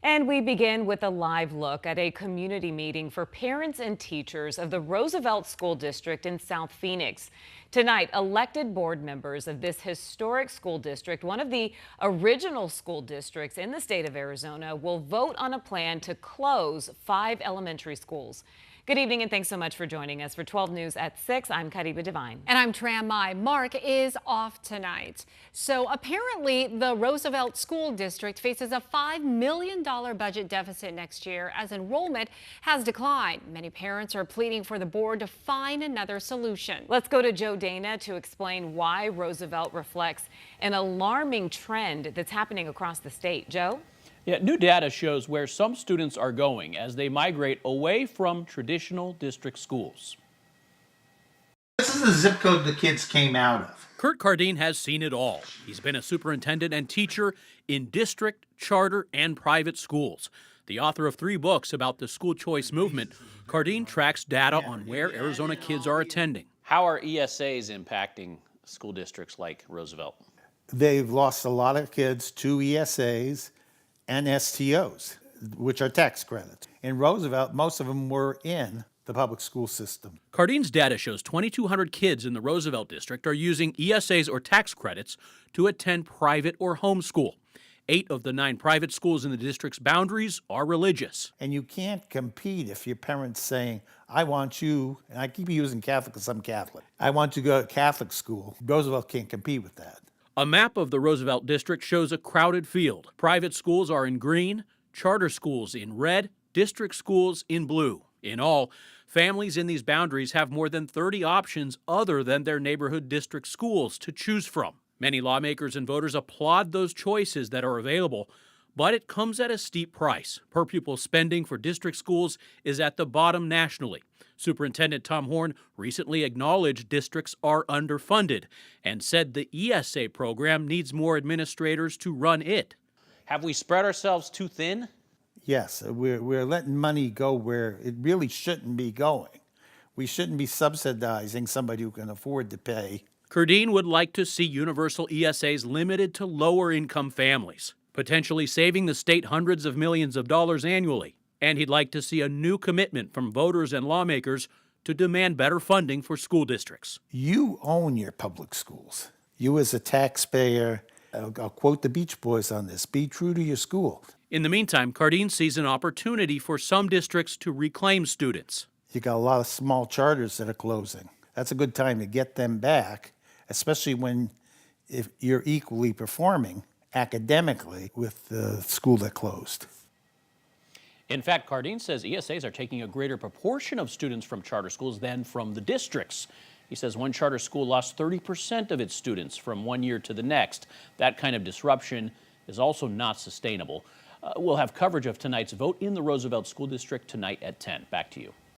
And we begin with a live look at a community meeting for parents and teachers of the Roosevelt School District in South Phoenix. Tonight, elected board members of this historic school district, one of the original school districts in the state of Arizona, will vote on a plan to close 5 elementary schools. Good evening and thanks so much for joining us. For 12 News at 6, I'm Kariba Devine. And I'm Tram Mai. Mark is off tonight. So apparently the Roosevelt School District faces a $5 million budget deficit next year as enrollment has declined. Many parents are pleading for the board to find another solution. Let's go to Joe Dana to explain why Roosevelt reflects an alarming trend that's happening across the state. Joe? Yeah, new data shows where some students are going as they migrate away from traditional district schools. This is the zip code the kids came out of. Kurt Cardine has seen it all. He's been a superintendent and teacher in district, charter, and private schools. The author of 3 books about the school choice movement, Cardine tracks data on where Arizona kids are attending. How are ESAs impacting school districts like Roosevelt? They've lost a lot of kids to ESAs and STOs, which are tax credits. In Roosevelt, most of them were in the public school system. Cardine's data shows 2,200 kids in the Roosevelt district are using ESAs or tax credits to attend private or homeschool. 8 of the 9 private schools in the district's boundaries are religious. And you can't compete if your parents saying, I want you, and I keep using Catholic because I'm Catholic, I want you to go to Catholic school. Roosevelt can't compete with that. A map of the Roosevelt district shows a crowded field. Private schools are in green, charter schools in red, district schools in blue. In all, families in these boundaries have more than 30 options other than their neighborhood district schools to choose from. Many lawmakers and voters applaud those choices that are available, but it comes at a steep price. Per pupil spending for district schools is at the bottom nationally. Superintendent Tom Horn recently acknowledged districts are underfunded and said the ESA program needs more administrators to run it. Have we spread ourselves too thin? Yes, we're letting money go where it really shouldn't be going. We shouldn't be subsidizing somebody who can afford to pay. Cardine would like to see universal ESAs limited to lower-income families, potentially saving the state hundreds of millions of dollars annually. And he'd like to see a new commitment from voters and lawmakers to demand better funding for school districts. You own your public schools. You as a taxpayer, I'll quote the Beach Boys on this, be true to your school. In the meantime, Cardine sees an opportunity for some districts to reclaim students. You got a lot of small charters that are closing. That's a good time to get them back, especially if you're equally performing academically with the school that closed. In fact, Cardine says ESAs are taking a greater proportion of students from charter schools than from the districts. He says one charter school lost 30% of its students from one year to the next. That kind of disruption is also not sustainable. We'll have coverage of tonight's vote in the Roosevelt School District tonight at 10. Back to you.